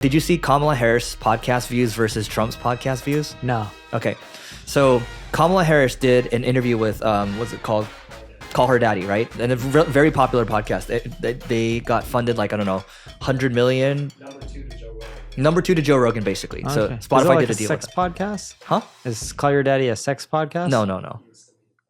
Did you see Kamala Harris podcast views versus Trump's podcast views? No. Okay. So Kamala Harris did an interview with, what's it called? Call Her Daddy, right? And a very popular podcast. They got funded like, I don't know, 100 million. Number two to Joe Rogan, basically. Okay. So Spotify did a deal sex with podcast? Huh? Is Call Your Daddy a sex podcast? No.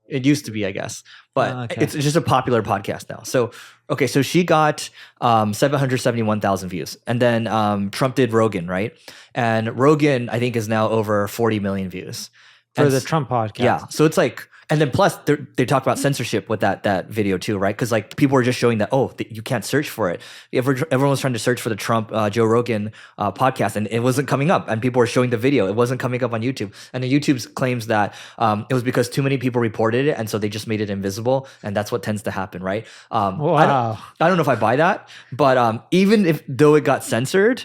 It used to be, I guess. But it's just a popular podcast now. So, okay, so she got 771,000 views. And then Trump did Rogan, right? And Rogan, I think, is now over 40 million views. For the Trump podcast. Yeah. So it's like, and then plus they talk about censorship with that video too, right? Because like people were just showing that, you can't search for it. Everyone was trying to search for the Trump Joe Rogan podcast, and it wasn't coming up. And people were showing the video; it wasn't coming up on YouTube. And then YouTube claims that it was because too many people reported it, and so they just made it invisible. And that's what tends to happen, right? Wow. I don't know if I buy that, but even though it got censored,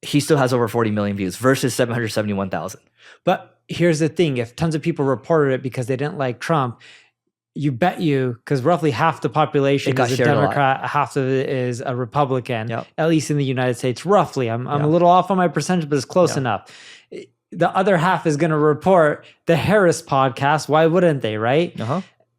he still has over 40 million views versus 771,000. But here's the thing. If tons of people reported it because they didn't like Trump, because roughly half the population is a Democrat, half of it is a Republican, at least in the United States, roughly. I'm a little off on my percentage, but it's close enough. The other half is going to report the Harris podcast. Why wouldn't they, right?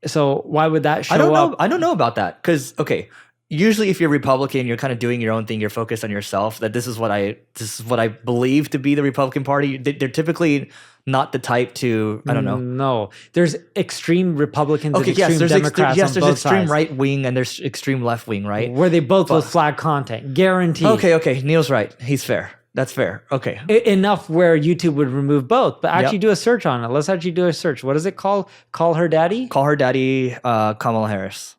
So why would that show up? I don't know about that because, okay, usually if you're Republican, you're kind of doing your own thing. You're focused on yourself. That this is what I believe to be the Republican Party. They're typically not the type to, I don't know. No, there's extreme Republicans and extreme Democrats there's on both extreme sides. Right wing and there's extreme left wing, right? Where they both will flag content, guaranteed. Okay, Neil's right. He's fair. That's fair. Okay. Enough where YouTube would remove both, but actually do a search on it. Let's actually do a search. What is it called? Call Her Daddy? Call Her Daddy, Kamala Harris.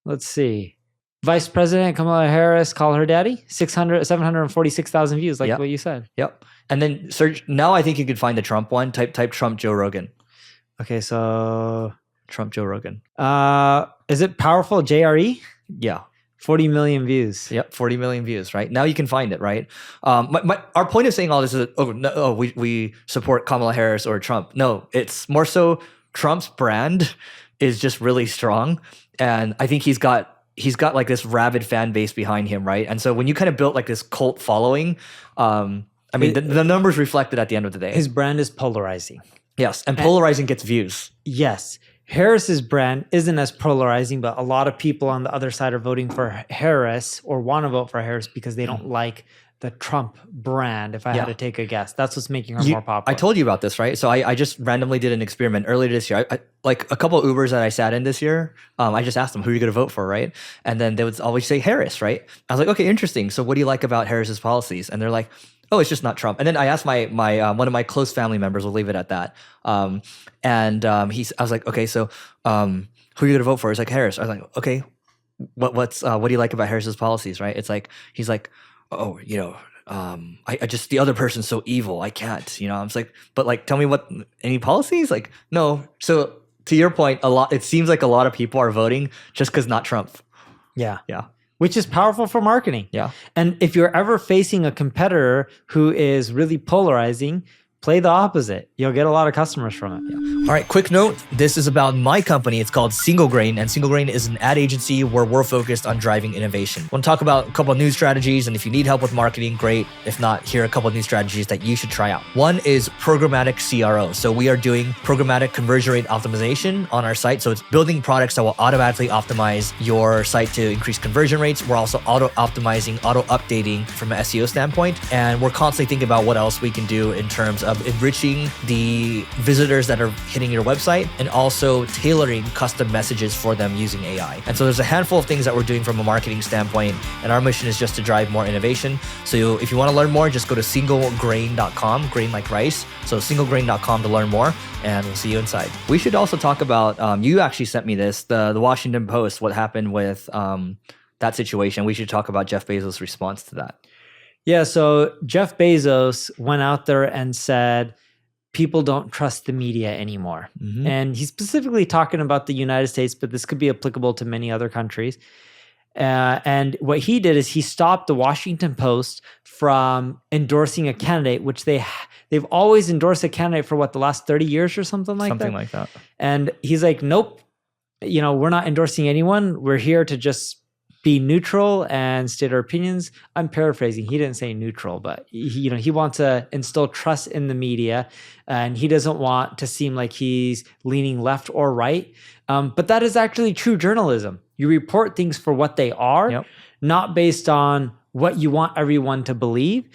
Let's see. Vice President Kamala Harris, Call Her Daddy, 746,000 views, like what you said. Yep. And then search. Now I think you could find the Trump one. Type Trump Joe Rogan. Okay, so Trump Joe Rogan. Is it powerful? JRE? Yeah. 40 million views. Yep, 40 million views, right? Now you can find it, right? Our point of saying all this is, we support Kamala Harris or Trump. No, it's more so Trump's brand is just really strong. And I think he's got like this rabid fan base behind him, right? And so when you kind of built like this cult following, the numbers reflect it at the end of the day. His brand is polarizing. Yes, and Polarizing gets views. Yes. Harris's brand isn't as polarizing, but a lot of people on the other side are voting for Harris or want to vote for Harris because they don't like the Trump brand, if I had to take a guess. That's what's making her more popular. I told you about this, right? So I just randomly did an experiment earlier this year. I like a couple of Ubers that I sat in this year, I just asked them, who are you going to vote for, right? And then they would always say Harris, right? I was like, okay, interesting. So what do you like about Harris's policies? And they're like, oh, it's just not Trump. And then I asked my one of my close family members, we'll leave it at that. I was like, okay, so who are you going to vote for? It's like Harris. I was like, okay, what do you like about Harris's policies, right? It's like, he's like, oh, I just, the other person's so evil. I can't, I was like, but like, tell me any policies? Like, no. So to your point, it seems like a lot of people are voting just because not Trump. Yeah. Yeah. Which is powerful for marketing. Yeah. And if you're ever facing a competitor who is really polarizing, play the opposite. You'll get a lot of customers from it. Yeah. All right, quick note. This is about my company. It's called Single Grain, and Single Grain is an ad agency where we're focused on driving innovation. I want to talk about a couple of new strategies, and if you need help with marketing, great. If not, here are a couple of new strategies that you should try out. One is programmatic CRO. So we are doing programmatic conversion rate optimization on our site. So it's building products that will automatically optimize your site to increase conversion rates. We're also auto-optimizing, auto-updating from an SEO standpoint, and we're constantly thinking about what else we can do in terms of enriching the visitors that are hitting your website and also tailoring custom messages for them using AI. And so there's a handful of things that we're doing from a marketing standpoint, and our mission is just to drive more innovation. So if you want to learn more, just go to singlegrain.com, grain like rice. So singlegrain.com to learn more, and we'll see you inside. We should also talk about, you actually sent me this, the Washington Post, what happened with that situation. We should talk about Jeff Bezos' response to that. Yeah, so Jeff Bezos went out there and said, people don't trust the media anymore. Mm-hmm. And he's specifically talking about the United States, but this could be applicable to many other countries. And what he did is he stopped the Washington Post from endorsing a candidate, which they've always endorsed a candidate for the last 30 years or something like that. Something like that. And he's like, nope, we're not endorsing anyone. We're here to just be neutral and state our opinions. I'm paraphrasing. He didn't say neutral, but he wants to instill trust in the media, and he doesn't want to seem like he's leaning left or right. But that is actually true journalism. You report things for what they are, not based on what you want everyone to believe.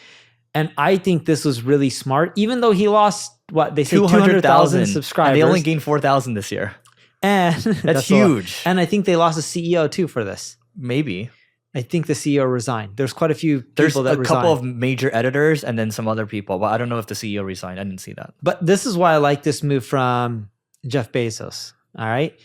And I think this was really smart, even though he lost what they say 200,000 subscribers. And they only gained 4,000 this year. And that's huge. And I think they lost a CEO too for this. Maybe. I think the CEO resigned. There's quite a few people that resigned. There's a couple of major editors and then some other people, but I don't know if the CEO resigned. I didn't see that. But this is why I like this move from Jeff Bezos. All right.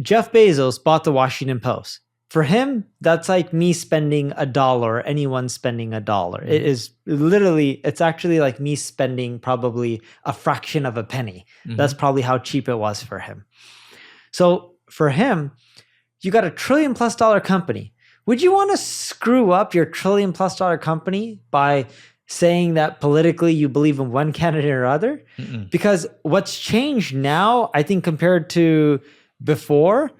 Jeff Bezos bought the Washington Post. For him, that's like me spending $1, anyone spending $1. It is literally, it's actually like me spending probably a fraction of a penny. That's probably how cheap it was for him. So for him, you got $1 trillion+ company. Would you want to screw up your $1 trillion+ company by saying that politically you believe in one candidate or other? Because what's changed now, I think compared to before,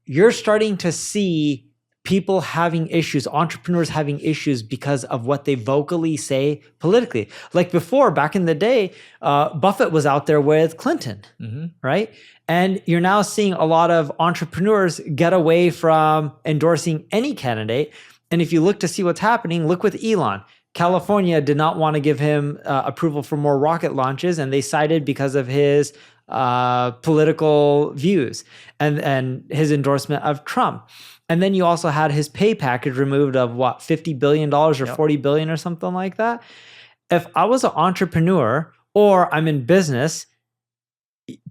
you're starting to see people having issues, entrepreneurs having issues because of what they vocally say politically. Like before, back in the day, Buffett was out there with Clinton, right? And you're now seeing a lot of entrepreneurs get away from endorsing any candidate. And if you look to see what's happening, look with Elon. California did not want to give him approval for more rocket launches, and they cited because of his political views and his endorsement of Trump. And then you also had his pay package removed of what, $50 billion or $40 billion or something like that. If I was an entrepreneur or I'm in business,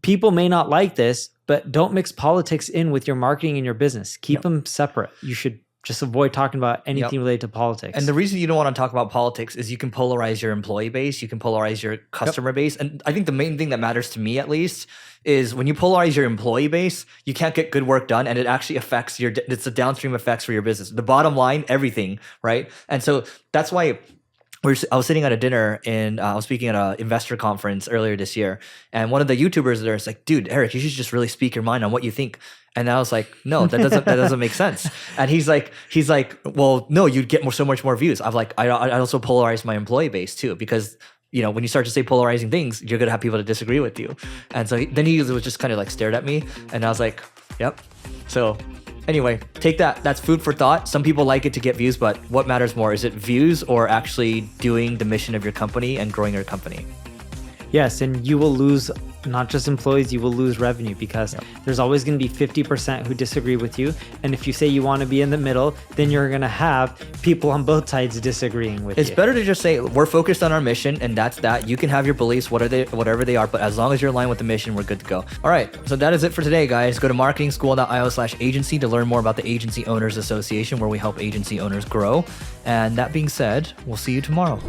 people may not like this, but don't mix politics in with your marketing and your business. Keep them separate. You should just avoid talking about anything related to politics. And the reason you don't want to talk about politics is you can polarize your employee base, you can polarize your customer base. And I think the main thing that matters to me, at least, is when you polarize your employee base, you can't get good work done, and it actually affects it's the downstream effects for your business. The bottom line, everything, right? And so that's why I was sitting at a dinner and I was speaking at an investor conference earlier this year, and one of the YouTubers there is like, "Dude, Eric, you should just really speak your mind on what you think." And I was like, "No, that doesn't make sense." And he's like, "Well, no, you'd get so much more views." I'm like, I also polarize my employee base too, because when you start to say polarizing things, you're gonna have people to disagree with you. And so then he was just kind of like stared at me, and I was like, "Yep." So anyway, take that. That's food for thought. Some people like it to get views, but what matters more? Is it views or actually doing the mission of your company and growing your company? Yes, and you will lose not just employees, you will lose revenue because there's always going to be 50% who disagree with you. And if you say you want to be in the middle, then you're going to have people on both sides disagreeing with you. It's better to just say, we're focused on our mission, and that's that. You can have your beliefs, whatever they are, but as long as you're aligned with the mission, we're good to go. All right, so that is it for today, guys. Go to marketingschool.io/agency to learn more about the Agency Owners Association, where we help agency owners grow. And that being said, we'll see you tomorrow.